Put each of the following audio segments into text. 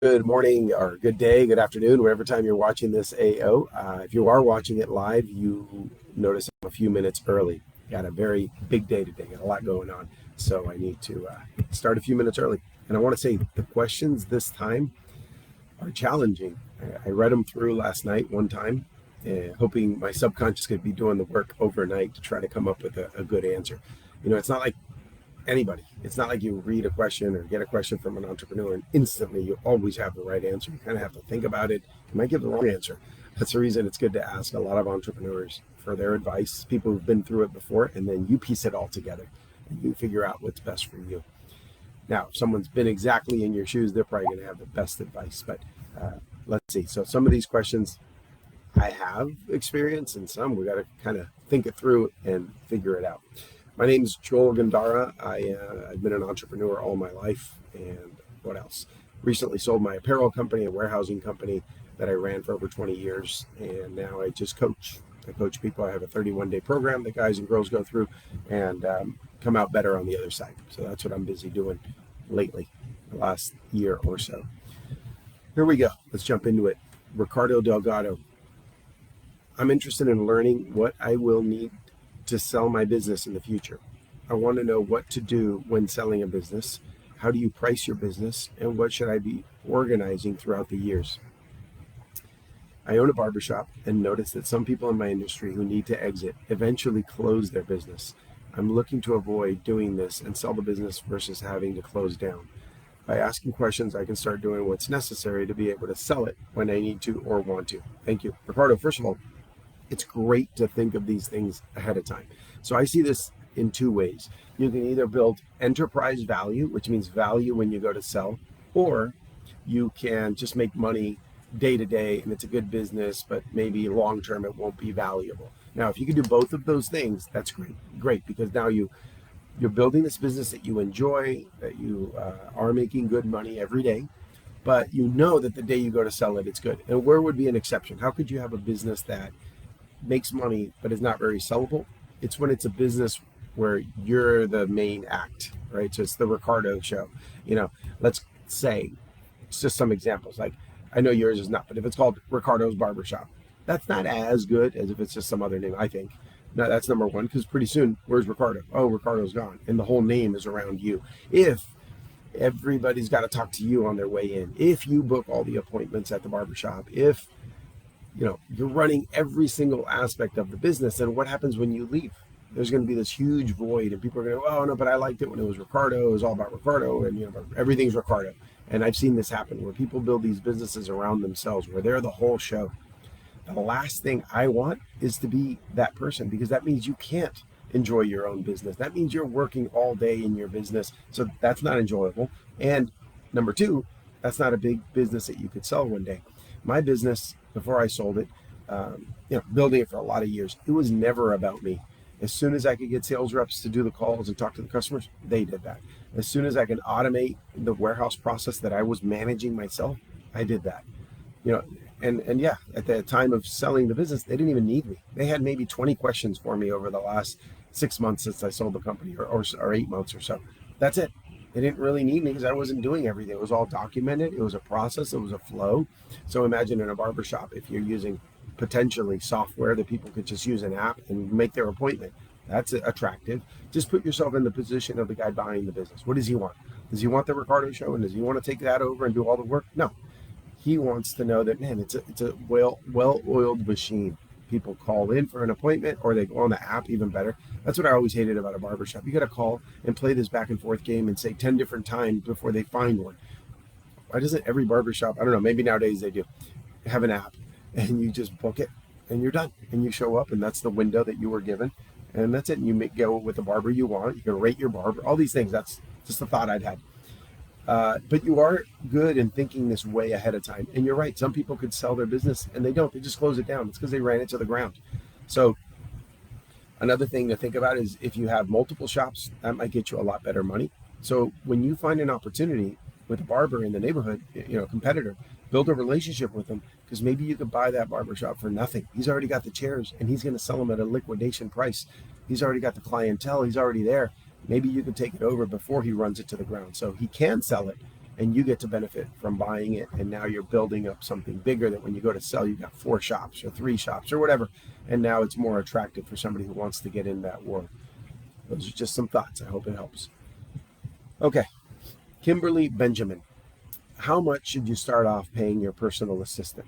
Good morning or good day, good afternoon, whatever time you're watching this AO. If you are watching it live, you notice I'm a few minutes early. Got a very big day today, got a lot going on. So I need to start a few minutes early. And I want to say the questions this time are challenging. I read them through last night one time, hoping my subconscious could be doing the work overnight to try to come up with a good answer. It's not like anybody. It's not like you read a question or get a question from an entrepreneur and instantly you always have the right answer. You kind of have to think about it. You might give the wrong answer. That's the reason it's good to ask a lot of entrepreneurs for their advice, people who've been through it before, and then you piece it all together and you figure out what's best for you. Now, if someone's been exactly in your shoes, they're probably going to have the best advice. But let's see. So some of these questions I have experience, and some we got to kind of think it through and figure it out. My name is Joel Gandara. I've been an entrepreneur all my life, and what else? Recently sold my apparel company, a warehousing company that I ran for over 20 years, and now I just coach. I coach people. I have a 31-day program that guys and girls go through and come out better on the other side. So that's what I'm busy doing lately, the last year or so. Here we go. Let's jump into it. Ricardo Delgado. I'm interested in learning what I will need to sell my business in the future. I want to know what to do when selling a business. How do you price your business? And what should I be organizing throughout the years? I own a barbershop and notice that some people in my industry who need to exit eventually close their business. I'm looking to avoid doing this and sell the business versus having to close down. By asking questions, I can start doing what's necessary to be able to sell it when I need to or want to. Thank you. Ricardo, first of all, it's great to think of these things ahead of time. So I see this in two ways. You can either build enterprise value, which means value when you go to sell, or you can just make money day to day and it's a good business, but maybe long term it won't be valuable. Now, if you can do both of those things, that's great, because now you're building this business that you enjoy, that you are making good money every day, but you know that the day you go to sell it, it's good. And where would be an exception? How could you have a business that makes money but is not very sellable? It's when it's a business where you're the main act, right? So it's the Ricardo show. Let's say it's just some examples. Like, I know yours is not, but if it's called Ricardo's Barbershop, that's not as good as if it's just some other name, I think. Now, that's number one, because pretty soon, where's Ricardo? Oh, Ricardo's gone. And the whole name is around you. If everybody's got to talk to you on their way in, if you book all the appointments at the barbershop, if you're running every single aspect of the business, and what happens when you leave? There's going to be this huge void, and people are going to go, oh no, but I liked it when it was Ricardo. It was all about Ricardo, and everything's Ricardo. And I've seen this happen where people build these businesses around themselves, where they're the whole show. The last thing I want is to be that person, because that means you can't enjoy your own business. That means you're working all day in your business, so that's not enjoyable. And number two, that's not a big business that you could sell one day. My business, before I sold it, building it for a lot of years, it was never about me. As soon as I could get sales reps to do the calls and talk to the customers, they did that. As soon as I can automate the warehouse process that I was managing myself, I did that. And yeah, at the time of selling the business, they didn't even need me. They had maybe 20 questions for me over the last 6 months since I sold the company, or 8 months or so. That's it. They didn't really need me because I wasn't doing everything. It was all documented. It was a process. It was a flow. So imagine in a barbershop, if you're using potentially software that people could just use an app and make their appointment, that's attractive. Just put yourself in the position of the guy buying the business. What does he want? Does he want the Ricardo show, and does he want to take that over and do all the work? No. He wants to know that, man, it's a well-oiled machine. People call in for an appointment, or they go on the app, even better. That's what I always hated about a barbershop. You got to call and play this back and forth game and say 10 different times before they find one. Why doesn't every barbershop, I don't know, maybe nowadays they do, have an app, and you just book it and you're done, and you show up, and that's the window that you were given, and that's it. And you go with the barber you want. You can rate your barber, all these things. That's just a thought I'd had. But you are good in thinking this way ahead of time. And you're right. Some people could sell their business and they don't. They just close it down. It's because they ran it to the ground. So another thing to think about is if you have multiple shops, that might get you a lot better money. So when you find an opportunity with a barber in the neighborhood, competitor, build a relationship with them, because maybe you could buy that barbershop for nothing. He's already got the chairs and he's going to sell them at a liquidation price. He's already got the clientele. He's already there. Maybe you can take it over before he runs it to the ground, so he can sell it and you get to benefit from buying it. And now you're building up something bigger that when you go to sell, you've got 4 shops or 3 shops or whatever. And now it's more attractive for somebody who wants to get in that world. Those are just some thoughts. I hope it helps. Okay. Kimberly Benjamin. How much should you start off paying your personal assistant?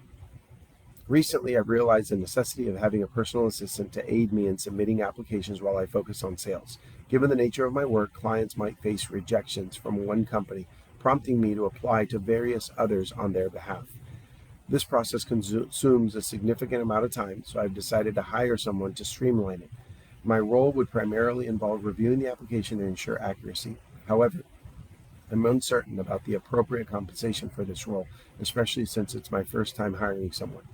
Recently, I've realized the necessity of having a personal assistant to aid me in submitting applications while I focus on sales. Given the nature of my work, clients might face rejections from one company, prompting me to apply to various others on their behalf. This process consumes a significant amount of time, so I've decided to hire someone to streamline it. My role would primarily involve reviewing the application to ensure accuracy. However, I'm uncertain about the appropriate compensation for this role, especially since it's my first time hiring someone.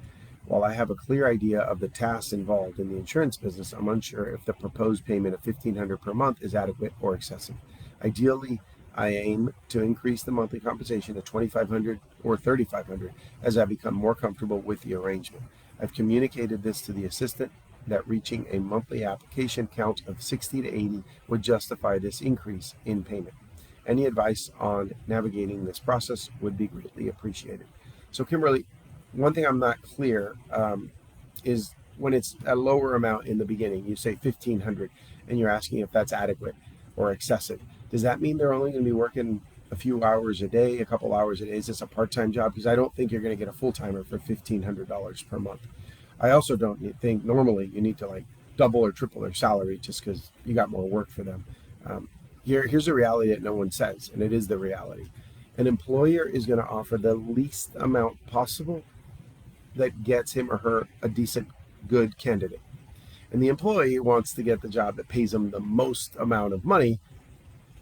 While I have a clear idea of the tasks involved in the insurance business, I'm unsure if the proposed payment of $1,500 per month is adequate or excessive. Ideally, I aim to increase the monthly compensation to $2,500 or $3,500 as I become more comfortable with the arrangement. I've communicated this to the assistant that reaching a monthly application count of 60 to 80 would justify this increase in payment. Any advice on navigating this process would be greatly appreciated. So Kimberly, one thing I'm not clear is when it's a lower amount in the beginning, you say $1,500 and you're asking if that's adequate or excessive. Does that mean they're only going to be working a few hours a day, a couple hours a day? Is this a part-time job? Because I don't think you're going to get a full-timer for $1,500 per month. I also don't think normally you need to like double or triple their salary just because you got more work for them. Here's a reality that no one says, and it is the reality. An employer is going to offer the least amount possible that gets him or her a decent, good candidate. And the employee wants to get the job that pays them the most amount of money,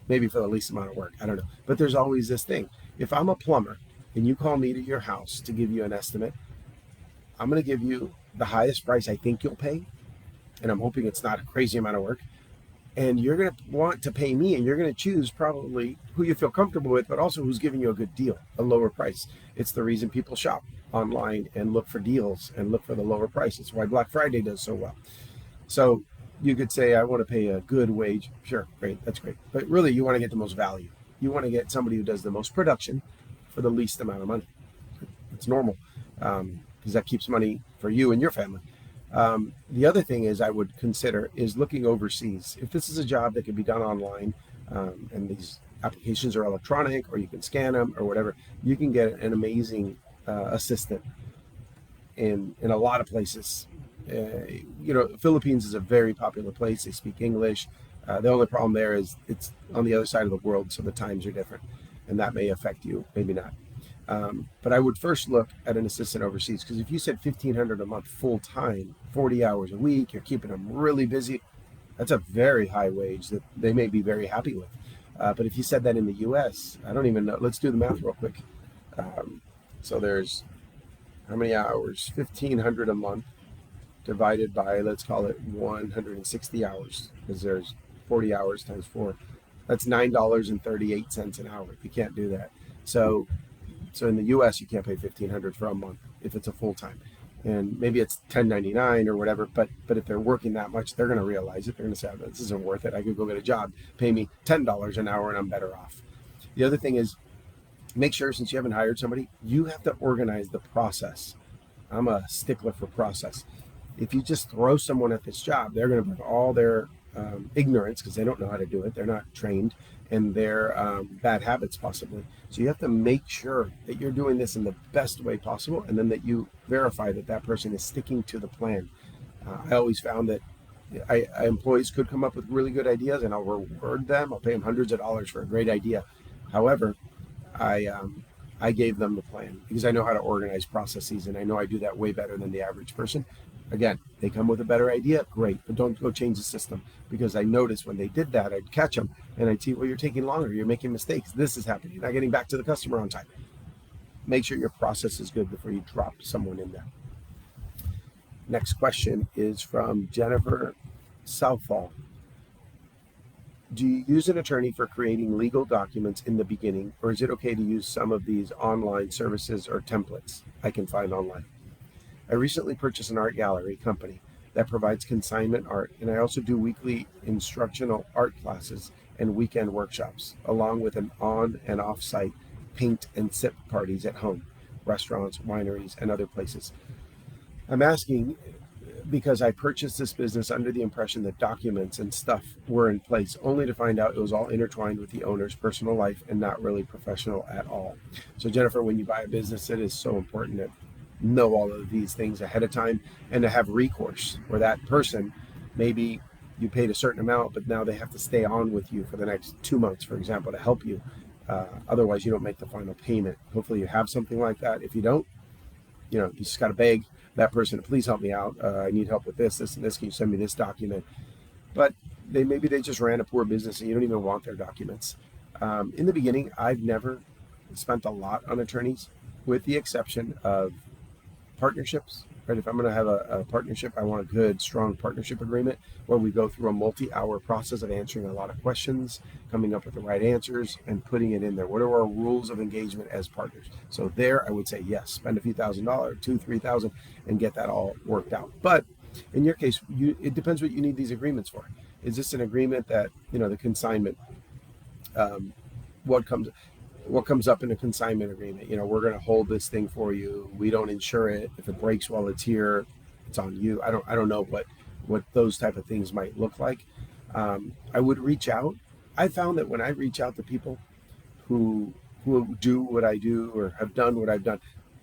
maybe for the least amount of work. I don't know. But there's always this thing. If I'm a plumber and you call me to your house to give you an estimate, I'm going to give you the highest price I think you'll pay. And I'm hoping it's not a crazy amount of work. And you're going to want to pay me, and you're going to choose probably who you feel comfortable with, but also who's giving you a good deal, a lower price. It's the reason people shop online and look for deals and look for the lower price. It's why Black Friday does so well. So you could say, I want to pay a good wage. Sure, great, that's great. But really, you want to get the most value. You want to get somebody who does the most production for the least amount of money. It's normal because that keeps money for you and your family. The other thing is I would consider is looking overseas. If this is a job that can be done online and these applications are electronic or you can scan them or whatever, you can get an amazing assistant in a lot of places. Philippines is a very popular place. They speak English. The only problem there is it's on the other side of the world, so the times are different, and that may affect you, maybe not. But I would first look at an assistant overseas, because if you said $1,500 a month full time, 40 hours a week, you're keeping them really busy, that's a very high wage that they may be very happy with. But if you said that in the US, I don't even know. Let's do the math real quick. So there's how many hours? 1,500 a month divided by, let's call it 160 hours, because there's 40 hours times 4. That's $9.38 an hour. You can't do that. So in the U.S., you can't pay $1,500 for a month if it's a full-time. And maybe it's $10.99 or whatever, but if they're working that much, they're going to realize it. They're going to say, oh, this isn't worth it. I could go get a job, pay me $10 an hour, and I'm better off. The other thing is, make sure, since you haven't hired somebody, you have to organize the process. I'm a stickler for process. If you just throw someone at this job, they're going to bring all their ignorance, because they don't know how to do it. They're not trained, and their bad habits possibly. So you have to make sure that you're doing this in the best way possible, and then that you verify that that person is sticking to the plan. I always found that employees could come up with really good ideas, and I'll reward them. I'll pay them hundreds of dollars for a great idea. However, I gave them the plan because I know how to organize processes, and I know I do that way better than the average person. Again, they come with a better idea, great, but don't go change the system, because I noticed when they did that, I'd catch them and I'd see, well, you're taking longer, you're making mistakes, this is happening, you're not getting back to the customer on time. Make sure your process is good before you drop someone in there. Next question is from Jennifer Southall. Do you use an attorney for creating legal documents in the beginning, or is it okay to use some of these online services or templates I can find online? I recently purchased an art gallery company that provides consignment art, and I also do weekly instructional art classes and weekend workshops, along with an on and off-site paint and sip parties at home, restaurants, wineries, and other places. I'm asking because I purchased this business under the impression that documents and stuff were in place, only to find out it was all intertwined with the owner's personal life and not really professional at all. So Jennifer, when you buy a business, it is so important to know all of these things ahead of time and to have recourse where that person, maybe you paid a certain amount, but now they have to stay on with you for the next 2 months, for example, to help you. Otherwise, you don't make the final payment. Hopefully you have something like that. If you don't, you just got to beg that person to please help me out. I need help with this, and this. Can you send me this document? But maybe they just ran a poor business and you don't even want their documents. In the beginning, I've never spent a lot on attorneys, with the exception of partnerships. Right? If I'm going to have a partnership, I want a good, strong partnership agreement where we go through a multi-hour process of answering a lot of questions, coming up with the right answers, and putting it in there. What are our rules of engagement as partners? So there, I would say yes, spend a few $1,000s, $2,000, $3,000, and get that all worked out. But in your case, it depends what you need these agreements for. Is this an agreement that the consignment? What comes up in a consignment agreement? We're going to hold this thing for you. We don't insure it. If it breaks while it's here, it's on you. I don't know what those type of things might look like. I would reach out. I found that when I reach out to people who do what I do or have done what I've done,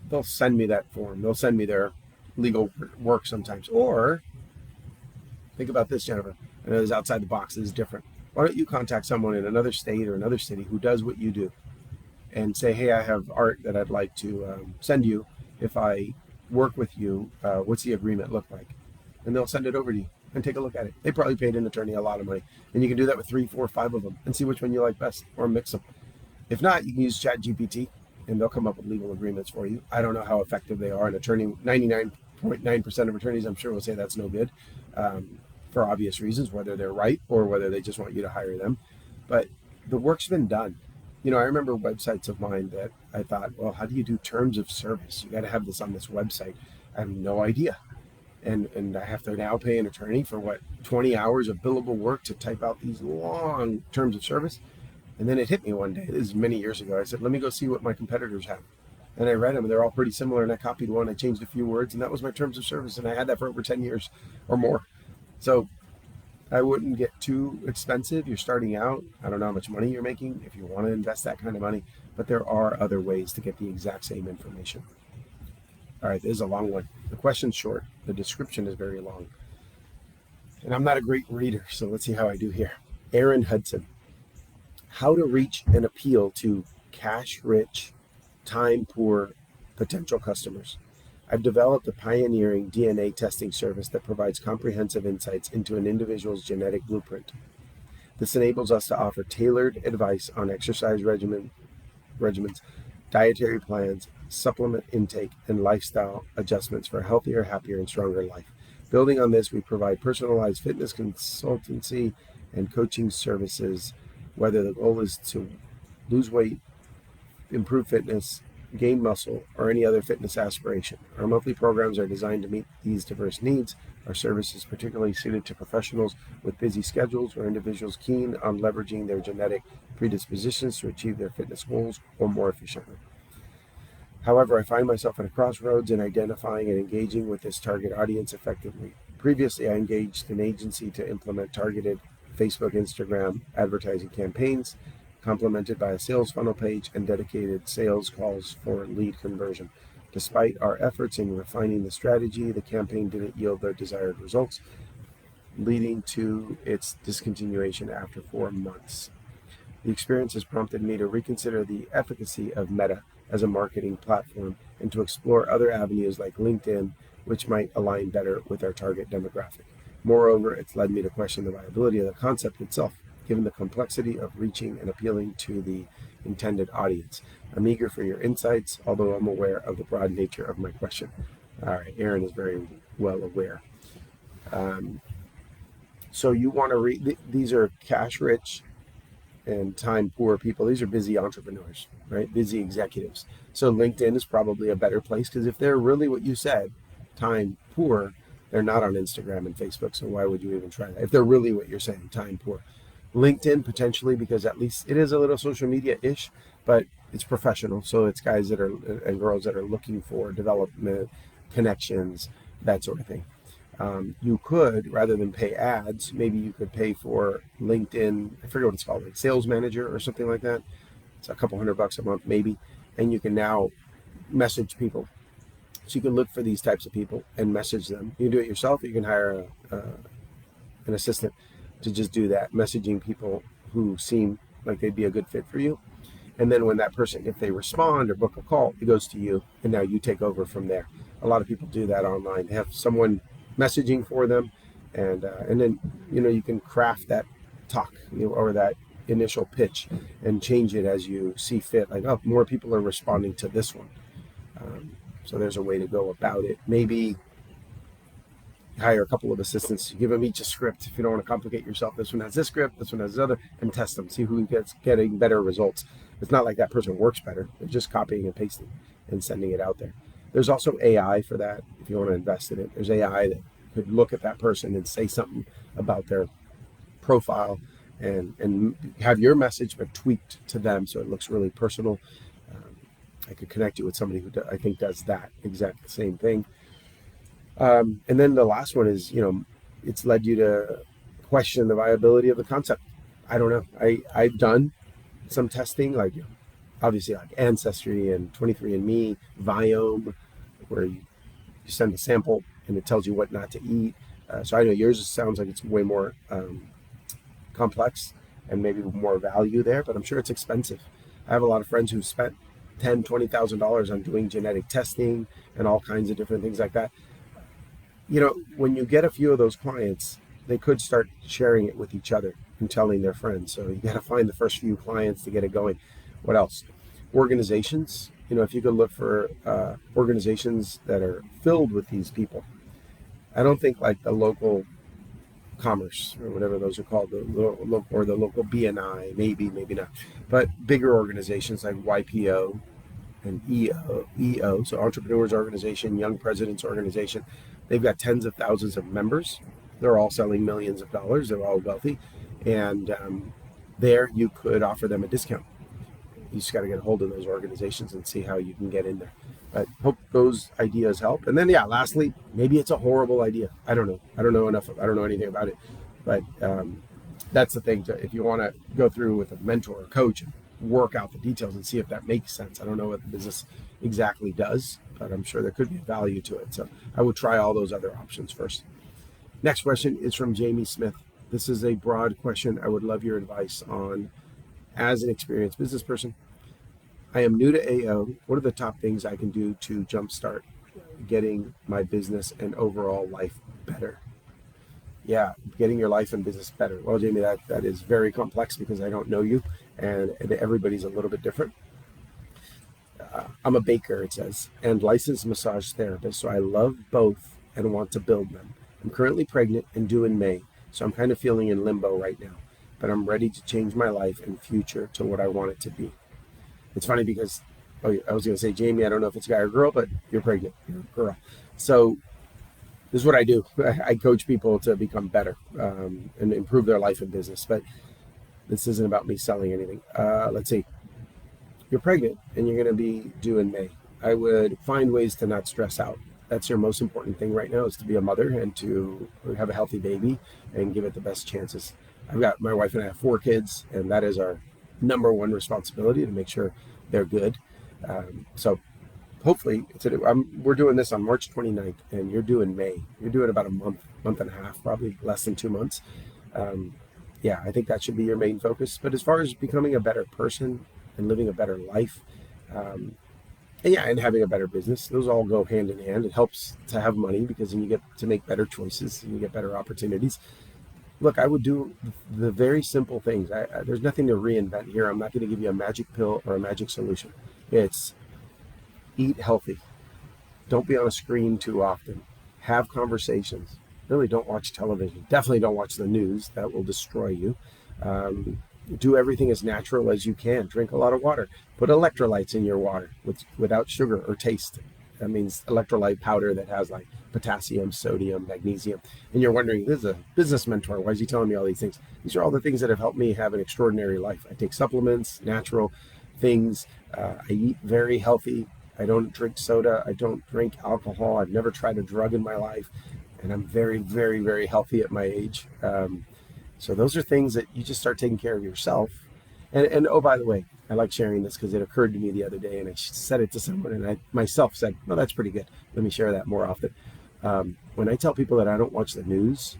they'll send me that form. They'll send me their legal work sometimes. Or think about this, Jennifer. I know this is outside the box. This is different. Why don't you contact someone in another state or another city who does what you do, and say, hey, I have art that I'd like to send you. If I work with you, what's the agreement look like? And they'll send it over to you and take a look at it. They probably paid an attorney a lot of money. And you can do that with 3, 4, 5 of them and see which one you like best, or mix them. If not, you can use ChatGPT and they'll come up with legal agreements for you. I don't know how effective they are. An attorney, 99.9% of attorneys, I'm sure, will say that's no good, for obvious reasons, whether they're right or whether they just want you to hire them. But the work's been done. I remember websites of mine that I thought, well, how do you do terms of service? You got to have this on this website. I have no idea. And I have to now pay an attorney for 20 hours of billable work to type out these long terms of service. And then it hit me one day, this is many years ago. I said, let me go see what my competitors have. And I read them, and they're all pretty similar. And I copied one, I changed a few words, and that was my terms of service. And I had that for over 10 years or more. So I wouldn't get too expensive. You're starting out. I don't know how much money you're making if you want to invest that kind of money, but there are other ways to get the exact same information. All right, this is a long one. The question's short. The description is very long. And I'm not a great reader, so let's see how I do here. Aaron Hudson. How to reach and appeal to cash-rich, time-poor potential customers. I've developed a pioneering DNA testing service that provides comprehensive insights into an individual's genetic blueprint. This enables us to offer tailored advice on exercise regimens, dietary plans, supplement intake, and lifestyle adjustments for a healthier, happier, and stronger life. Building on this, we provide personalized fitness consultancy and coaching services, whether the goal is to lose weight, improve fitness, gain muscle, or any other fitness aspiration. Our monthly programs are designed to meet these diverse needs. Our service is particularly suited to professionals with busy schedules or individuals keen on leveraging their genetic predispositions to achieve their fitness goals or more efficiently. However, I find myself at a crossroads in identifying and engaging with this target audience effectively. Previously, I engaged an agency to implement targeted Facebook, Instagram advertising campaigns, complemented by a sales funnel page and dedicated sales calls for lead conversion. Despite our efforts in refining the strategy, the campaign didn't yield the desired results, leading to its discontinuation after 4 months. The experience has prompted me to reconsider the efficacy of Meta as a marketing platform and to explore other avenues like LinkedIn, which might align better with our target demographic. Moreover, it's led me to question the viability of the concept itself, given the complexity of reaching and appealing to the intended audience. I'm eager for your insights, although I'm aware of the broad nature of my question. All right, Aaron is very well aware. So you want to read, these are cash-rich and time-poor people. These are busy entrepreneurs, right? Busy executives. So LinkedIn is probably a better place, because if they're really what you said, time-poor, they're not on Instagram and Facebook, so why would you even try that? If they're really what you're saying, time-poor. LinkedIn potentially, because at least it is a little social media-ish, but it's professional. So it's guys that are and girls that are looking for development, connections, that sort of thing. You could, rather than pay ads, maybe you could pay for LinkedIn. I forget what it's called, like Sales Manager or something like that. It's a couple $100 a month maybe, and you can now message people. So you can look for these types of people and message them. You can do it yourself. Or you can hire an assistant to just do that, messaging people who seem like they'd be a good fit for you. And then when that person, if they respond or book a call, it goes to you, and now you take over from there. A lot of people do that online. They have someone messaging for them, and then you can craft that talk, or that initial pitch, and change it as you see fit. Like, oh, more people are responding to this one, so there's a way to go about it. Maybe hire a couple of assistants, give them each a script. If you don't want to complicate yourself, this one has this script, this one has this other, and test them, see who gets getting better results. It's not like that person works better. They're just copying and pasting and sending it out there. There's also AI for that if you want to invest in it. There's AI that could look at that person and say something about their profile and have your message but tweaked to them so it looks really personal. I could connect you with somebody who I think does that exact same thing. And then the last one is, it's led you to question the viability of the concept. I don't know. I've done some testing, like obviously like Ancestry and 23andMe, Viome, where you send a sample and it tells you what not to eat. So I know yours sounds like it's way more complex and maybe more value there, but I'm sure it's expensive. I have a lot of friends who've spent $10,000, $20,000 on doing genetic testing and all kinds of different things like that. When you get a few of those clients, they could start sharing it with each other and telling their friends. So you got to find the first few clients to get it going. What else? Organizations. If you could look for organizations that are filled with these people. I don't think like the local commerce or whatever those are called, or the local BNI, maybe not, but bigger organizations like YPO and EO, so Entrepreneurs Organization, Young Presidents Organization. They've got tens of thousands of members. They're all selling millions of dollars. They're all wealthy. And there you could offer them a discount. You just got to get a hold of those organizations and see how you can get in there. But hope those ideas help. And then, lastly, maybe it's a horrible idea. I don't know. I don't know enough. I don't know anything about it. But that's the thing. If you want to go through with a mentor or coach and work out the details and see if that makes sense. I don't know what the business exactly does, but I'm sure there could be value to it. So I would try all those other options first. Next question is from Jamie Smith. This is a broad question I would love your advice on. As an experienced business person, I am new to AO. What are the top things I can do to jumpstart getting my business and overall life better? Yeah, getting your life and business better. Well, Jamie, that is very complex because I don't know you, and everybody's a little bit different. I'm a baker, it says, and licensed massage therapist, so I love both and want to build them. I'm currently pregnant and due in May, so I'm kind of feeling in limbo right now, but I'm ready to change my life and future to what I want it to be. It's funny because, I was going to say, Jamie, I don't know if it's a guy or girl, but you're pregnant, you're a girl. So this is what I do. I coach people to become better and improve their life and business, but this isn't about me selling anything. Let's see. You're pregnant and you're going to be due in May. I would find ways to not stress out. That's your most important thing right now, is to be a mother and to have a healthy baby and give it the best chances. My wife and I have 4 kids, and that is our number one responsibility, to make sure they're good. So hopefully, we're doing this on March 29th, and you're due in May. You're due in about a month and a half, probably less than 2 months. I think that should be your main focus. But as far as becoming a better person and living a better life, and having a better business, those all go hand in hand. It helps to have money because then you get to make better choices and you get better opportunities. Look, I would do the very simple things. There's nothing to reinvent here. I'm not going to give you a magic pill or a magic solution. It's eat healthy. Don't be on a screen too often. Have conversations. Really don't watch television. Definitely don't watch the news. That will destroy you. Do everything as natural as you can. Drink a lot of water. Put electrolytes in your water without sugar or taste. That means electrolyte powder that has like potassium, sodium, magnesium. And you're wondering, this is a business mentor. Why is he telling me all these things? These are all the things that have helped me have an extraordinary life. I take supplements, natural things. I eat very healthy. I don't drink soda. I don't drink alcohol. I've never tried a drug in my life. And I'm very, very, very healthy at my age. So those are things that you just start taking care of yourself. And oh, by the way, I like sharing this because it occurred to me the other day, and I said it to someone, and I myself said, "No, that's pretty good. Let me share that more often." When I tell people that I don't watch the news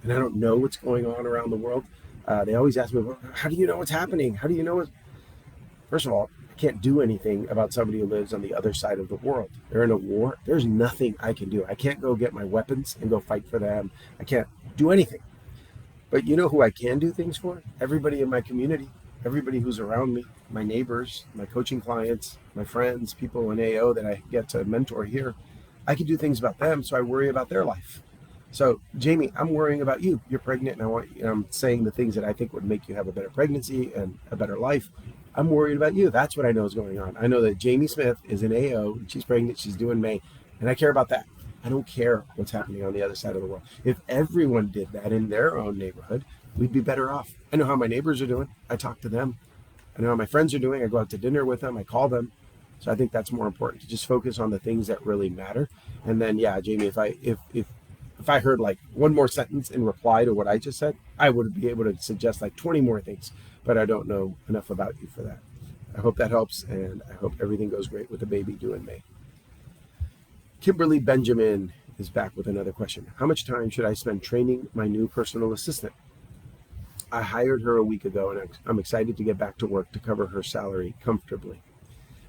and I don't know what's going on around the world, they always ask me, well, "How do you know what's happening? How do you know what?" First of all, I can't do anything about somebody who lives on the other side of the world. They're in a war. There's nothing I can do. I can't go get my weapons and go fight for them. I can't do anything. But you know who I can do things for? Everybody in my community, everybody who's around me, my neighbors, my coaching clients, my friends, people in AO that I get to mentor here. I can do things about them, so I worry about their life. So, Jamie, I'm worrying about you. You're pregnant, and I'm saying the things that I think would make you have a better pregnancy and a better life. I'm worried about you. That's what I know is going on. I know that Jamie Smith is in AO. She's pregnant. She's due in May, and I care about that. I don't care what's happening on the other side of the world. If everyone did that in their own neighborhood, we'd be better off. I know how my neighbors are doing. I talk to them. I know how my friends are doing. I go out to dinner with them. I call them. So I think that's more important, to just focus on the things that really matter. And then, yeah, Jamie, if I heard like one more sentence in reply to what I just said, I would be able to suggest like 20 more things, but I don't know enough about you for that. I hope that helps, and I hope everything goes great with the baby due in May. Kimberly Benjamin is back with another question. How much time should I spend training my new personal assistant? I hired her a week ago, and I'm excited to get back to work to cover her salary comfortably.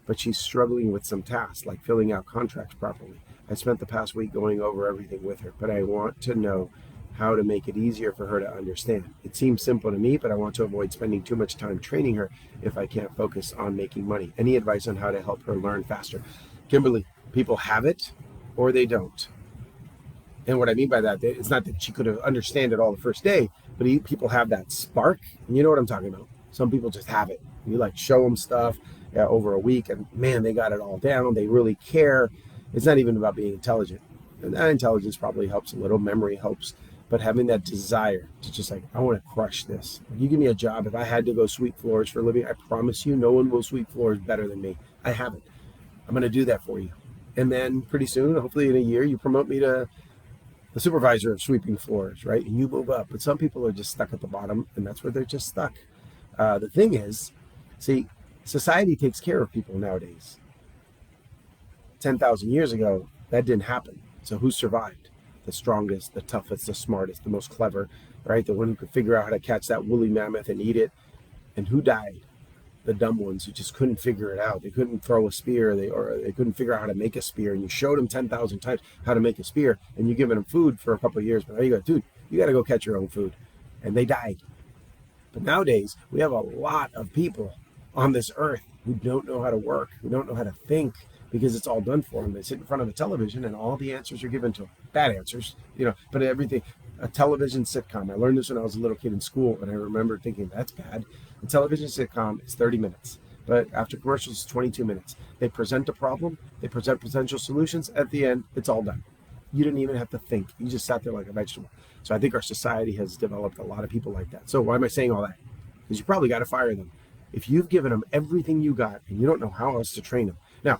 But she's struggling with some tasks, like filling out contracts properly. I spent the past week going over everything with her, but I want to know how to make it easier for her to understand. It seems simple to me, but I want to avoid spending too much time training her if I can't focus on making money. Any advice on how to help her learn faster? Kimberly, people have it or they don't. And what I mean by that, it's not that she could have understand it all the first day, but people have that spark. And you know what I'm talking about. Some people just have it. You like show them stuff over a week, and man, they got it all down. They really care. It's not even about being intelligent. And that intelligence probably helps a little. Memory helps. But having that desire to just like, I want to crush this. If you give me a job, if I had to go sweep floors for a living, I promise you no one will sweep floors better than me. I have it. I'm going to do that for you. And then pretty soon, hopefully in a year, you promote me to the supervisor of sweeping floors, right? And you move up. But some people are just stuck at the bottom, and that's where they're just stuck. The thing is, see, society takes care of people nowadays. 10,000 years ago, that didn't happen. So who survived? The strongest, the toughest, the smartest, the most clever, right? The one who could figure out how to catch that woolly mammoth and eat it. And who died? The dumb ones who just couldn't figure it out. They couldn't throw a spear, or they couldn't figure out how to make a spear. And you showed them 10,000 times how to make a spear, and you're giving them food for a couple of years. But now you go, dude, you got to go catch your own food. And they died. But nowadays, we have a lot of people on this earth who don't know how to work, who don't know how to think, because it's all done for them. They sit in front of a television, and all the answers are given to them. Bad answers, but everything. A television sitcom. I learned this when I was a little kid in school, and I remember thinking, that's bad. A television sitcom is 30 minutes, but after commercials, it's 22 minutes. They present a problem, they present potential solutions. At the end, it's all done. You didn't even have to think. You just sat there like a vegetable. So I think our society has developed a lot of people like that. So why am I saying all that? Because you probably got to fire them. If you've given them everything you got and you don't know how else to train them. Now,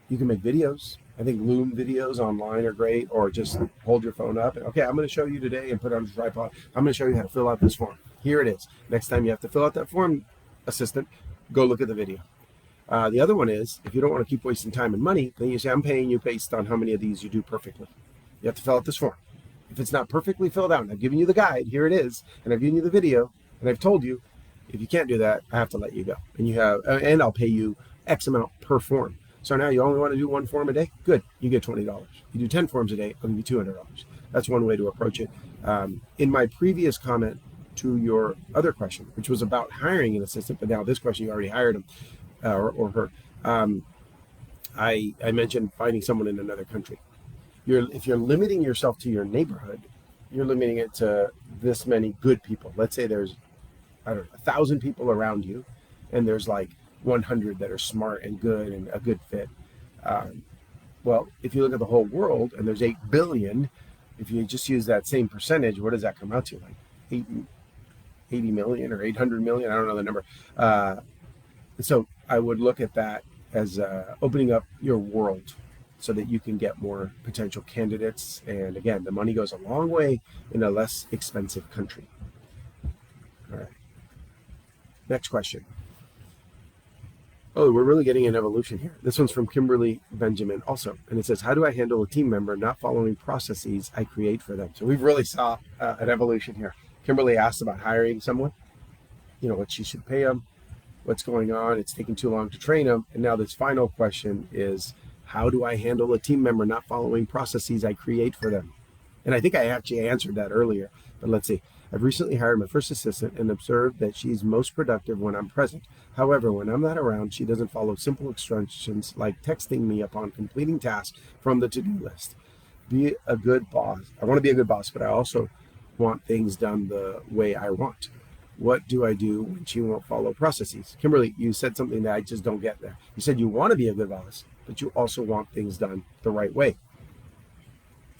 you can make videos. I think Loom videos online are great, or just hold your phone up and, okay, I'm going to show you today and put it on a tripod. I'm going to show you how to fill out this form. Here it is. Next time you have to fill out that form, assistant, go look at the video. The other one is, if you don't want to keep wasting time and money, then you say, I'm paying you based on how many of these you do perfectly. You have to fill out this form. If it's not perfectly filled out, and I've given you the guide, here it is, and I've given you the video, and I've told you, if you can't do that, I have to let you go. And I'll pay you X amount per form. So now you only want to do one form a day? Good. You get $20. You do 10 forms a day, I'll give you $200. That's one way to approach it. In my previous comment to your other question, which was about hiring an assistant, but now this question, you already hired him or her. I mentioned finding someone in another country. If you're limiting yourself to your neighborhood, you're limiting it to this many good people. Let's say there's, 1,000 people around you, and there's like 100 that are smart and good and a good fit. Well, if you look at the whole world and there's 8 billion, if you just use that same percentage, what does that come out to? Like 80 million or 800 million? I don't know the number. So I would look at that as opening up your world so that you can get more potential candidates. And again, the money goes a long way in a less expensive country. All right. Next question. Oh, we're really getting an evolution here. This one's from Kimberly Benjamin also. And it says, how do I handle a team member not following processes I create for them? So we've really saw an evolution here. Kimberly asked about hiring someone, what she should pay them, what's going on. It's taking too long to train them. And now this final question is, how do I handle a team member not following processes I create for them? And I think I actually answered that earlier, but let's see. I've recently hired my first assistant and observed that she's most productive when I'm present. However, when I'm not around, she doesn't follow simple instructions like texting me upon completing tasks from the to-do list. Be a good boss. I want to be a good boss, but I also want things done the way I want. What do I do when she won't follow processes? Kimberly, you said something that I just don't get there. You said you want to be a good boss, but you also want things done the right way.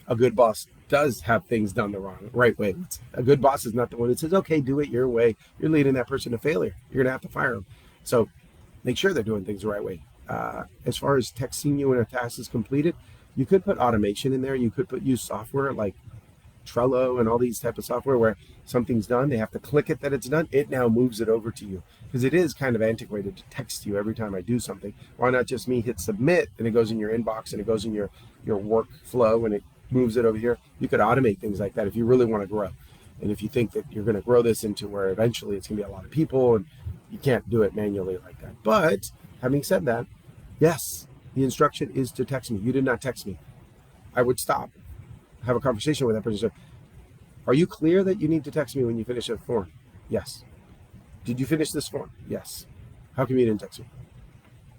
A good boss does have things done the right way. A good boss is not the one that says, okay, do it your way. You're leading that person to failure. You're going to have to fire them. So make sure they're doing things the right way. As far as texting you when a task is completed, you could put automation in there. You could use software like Trello and all these type of software where something's done, they have to click it that it's done. It now moves it over to you because it is kind of antiquated to text you every time I do something. Why not just me hit submit and it goes in your inbox and it goes in your workflow and it moves it over here? You could automate things like that if you really want to grow. And if you think that you're going to grow this into where eventually it's going to be a lot of people and you can't do it manually like that. But having said that, yes, the instruction is to text me. You did not text me. I would stop, have a conversation with that person. Are you clear that you need to text me when you finish a form? Yes. Did you finish this form? Yes. How come you didn't text me?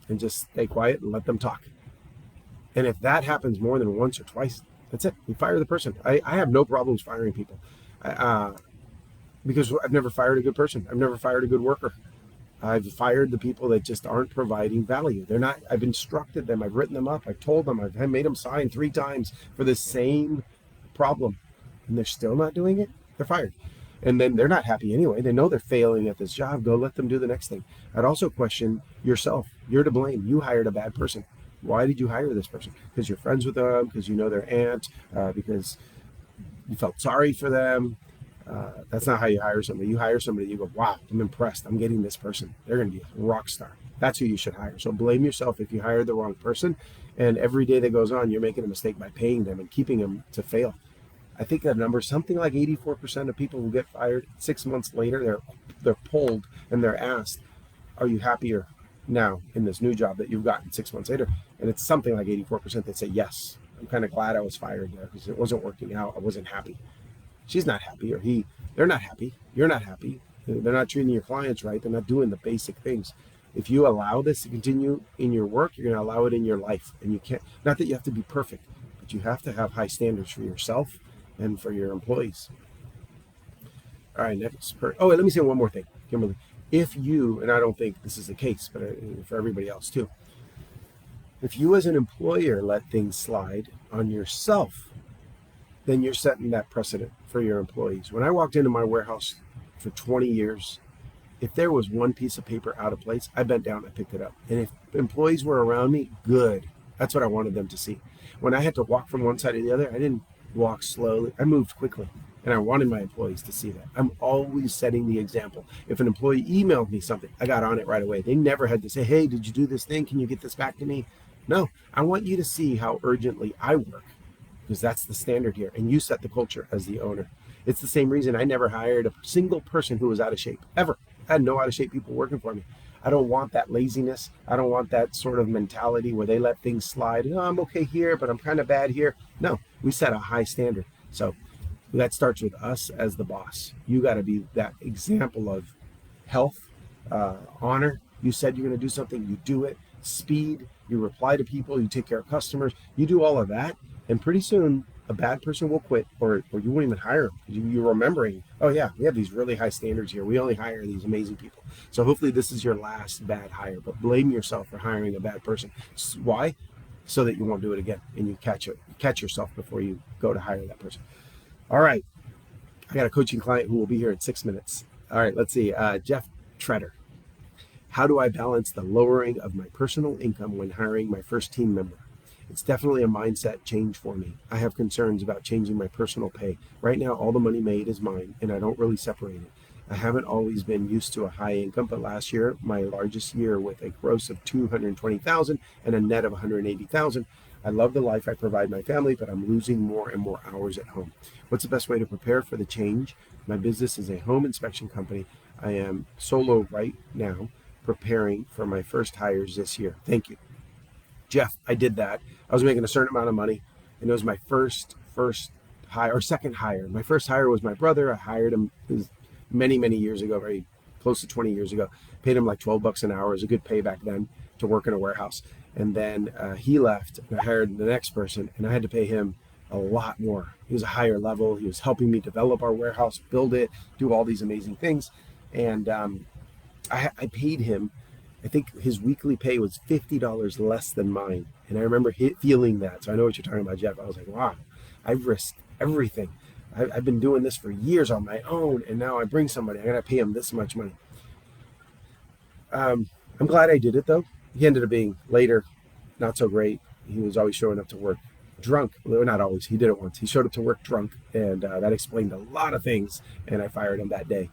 And just stay quiet and let them talk. And if that happens more than once or twice, that's it. You fire the person. I have no problems firing people because I've never fired a good person. I've never fired a good worker. I've fired the people that just aren't providing value. They're not. I've instructed them. I've written them up. I've told them. I've made them sign 3 times for the same problem, and they're still not doing it. They're fired. And then they're not happy anyway. They know they're failing at this job. Go let them do the next thing. I'd also question yourself. You're to blame. You hired a bad person. Why did you hire this person? Because you're friends with them, because you know their aunt, because you felt sorry for them. That's not how you hire somebody. You hire somebody, you go, wow, I'm impressed. I'm getting this person. They're going to be a rock star. That's who you should hire. So blame yourself if you hired the wrong person. And every day that goes on, you're making a mistake by paying them and keeping them to fail. I think that number, something like 84% of people who get fired 6 months later, they're polled and they're asked, are you happier now in this new job that you've gotten 6 months later? And it's something like 84% that say, yes, I'm kind of glad I was fired there because it wasn't working out. I wasn't happy. She's not happy, or they're not happy. You're not happy. They're not treating your clients right. They're not doing the basic things. If you allow this to continue in your work, you're going to allow it in your life. And you can't, not that you have to be perfect, but you have to have high standards for yourself and for your employees. All right, next. Oh, wait, let me say one more thing, Kimberly. If you, and I don't think this is the case, but for everybody else too, if you as an employer let things slide on yourself, then you're setting that precedent for your employees. When I walked into my warehouse for 20 years, if there was one piece of paper out of place, I bent down and picked it up. And if employees were around me, good. That's what I wanted them to see. When I had to walk from one side to the other, I didn't walk slowly. I moved quickly. And I wanted my employees to see that. I'm always setting the example. If an employee emailed me something, I got on it right away. They never had to say, hey, did you do this thing? Can you get this back to me? No, I want you to see how urgently I work, because that's the standard here. And you set the culture as the owner. It's the same reason I never hired a single person who was out of shape, ever. I had no out of shape people working for me. I don't want that laziness. I don't want that sort of mentality where they let things slide. Oh, I'm okay here, but I'm kind of bad here. No, we set a high standard. So that starts with us as the boss. You got to be that example of health, honor. You said you're going to do something, you do it. Speed, you reply to people, you take care of customers, you do all of that. And pretty soon, a bad person will quit, or you won't even hire them. You're remembering, oh yeah, we have these really high standards here. We only hire these amazing people. So hopefully this is your last bad hire, but blame yourself for hiring a bad person. Why? So that you won't do it again, and you catch yourself before you go to hire that person. All right, I got a coaching client who will be here in 6 minutes. All right, let's see. Jeff Treader. How do I balance the lowering of my personal income when hiring my first team member? It's definitely a mindset change for me. I have concerns about changing my personal pay. Right now, all the money made is mine, and I don't really separate it. I haven't always been used to a high income, but last year, my largest year with a gross of 220,000 and a net of 180,000. I love the life I provide my family, but I'm losing more and more hours at home. What's the best way to prepare for the change? My business is a home inspection company. I am solo right now, preparing for my first hires this year. Thank you. Jeff, I did that. I was making a certain amount of money, and it was my first hire or second hire. My first hire was my brother. I hired him many years ago, very close to 20 years ago. Paid him like $12 an hour. It was a good pay back then to work in a warehouse. And then he left, and I hired the next person, and I had to pay him a lot more. He was a higher level. He was helping me develop our warehouse, build it, do all these amazing things. And I paid him, I think his weekly pay was $50 less than mine. And I remember feeling that. So I know what you're talking about, Jeff. I was like, wow, I've risked everything. I've been doing this for years on my own, and now I bring somebody. I got to pay him this much money. I'm glad I did it, though. He ended up being later not so great. He was always showing up to work drunk. Well, not always. He did it once. He showed up to work drunk, and that explained a lot of things, and I fired him that day.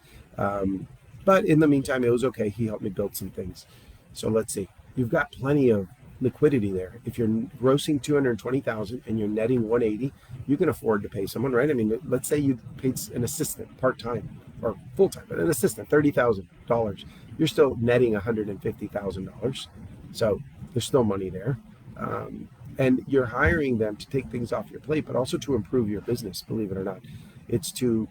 But in the meantime, it was okay. He helped me build some things. So let's see. You've got plenty of liquidity there. If you're grossing 220,000 and you're netting 180, you can afford to pay someone, right? I mean, let's say you paid an assistant part-time or full-time, but an assistant $30,000. You're still netting $150,000. So there's still money there. And you're hiring them to take things off your plate, but also to improve your business, believe it or not. It's to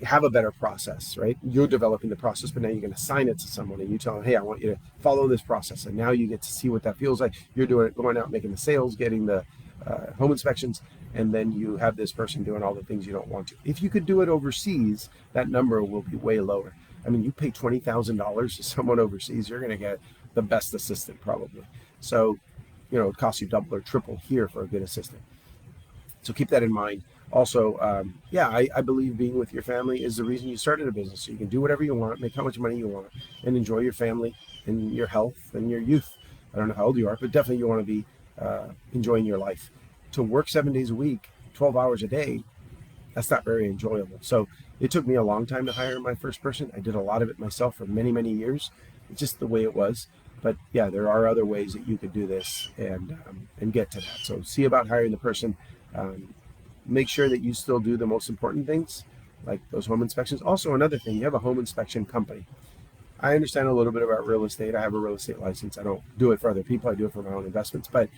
have a better process, right? You're developing the process, but now you're going to assign it to someone, and you tell them, hey, I want you to follow this process. And now you get to see what that feels like. You're doing it, going out, making the sales, getting the home inspections, and then you have this person doing all the things you don't want to. If you could do it overseas, that number will be way lower. I mean, you pay $20,000 to someone overseas, you're going to get the best assistant probably. So, it costs you double or triple here for a good assistant. So keep that in mind. Also, I believe being with your family is the reason you started a business. So you can do whatever you want, make how much money you want, and enjoy your family and your health and your youth. I don't know how old you are, but definitely you want to be enjoying your life. To work 7 days a week, 12 hours a day, that's not very enjoyable. So it took me a long time to hire my first person. I did a lot of it myself for many years. It's just the way it was. But yeah, there are other ways that you could do this and get to that. So see about hiring the person. Make sure that you still do the most important things, like those home inspections. Also, another thing, you have a home inspection company. I understand a little bit about real estate. I have a real estate license. I don't do it for other people. I do it for my own investments. But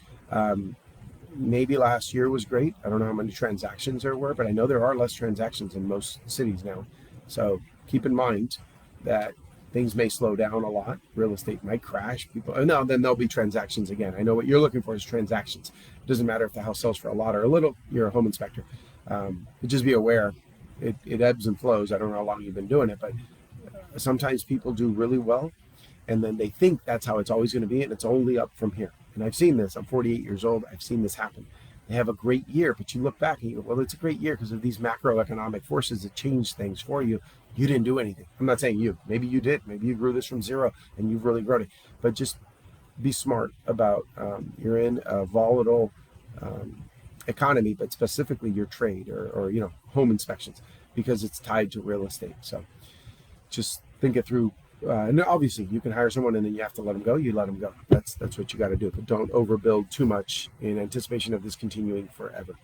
maybe last year was great. I don't know how many transactions there were, but I know there are less transactions in most cities now. So keep in mind that things may slow down a lot. Real estate might crash. Then there'll be transactions again. I know what you're looking for is transactions. It doesn't matter if the house sells for a lot or a little. You're a home inspector. Just be aware. It ebbs and flows. I don't know how long you've been doing it, but sometimes people do really well, and then they think that's how it's always going to be, and it's only up from here. And I've seen this. I'm 48 years old. I've seen this happen. They have a great year, but you look back and you go, well, it's a great year because of these macroeconomic forces that change things for you. You didn't do anything. I'm not saying you. Maybe you did. Maybe you grew this from zero and you've really grown it. But just be smart about you're in a volatile economy, but specifically your trade or home inspections, because it's tied to real estate. So just think it through. And obviously, you can hire someone and then you have to let them go. You let them go. That's what you got to do. But don't overbuild too much in anticipation of this continuing forever.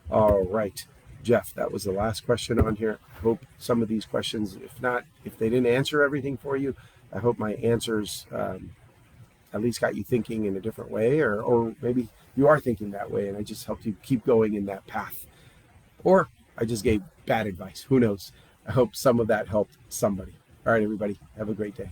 All right. Jeff, that was the last question on here. I hope some of these questions, if they didn't answer everything for you, I hope my answers at least got you thinking in a different way, or maybe you are thinking that way and I just helped you keep going in that path. Or I just gave bad advice. Who knows? I hope some of that helped somebody. All right, everybody, have a great day.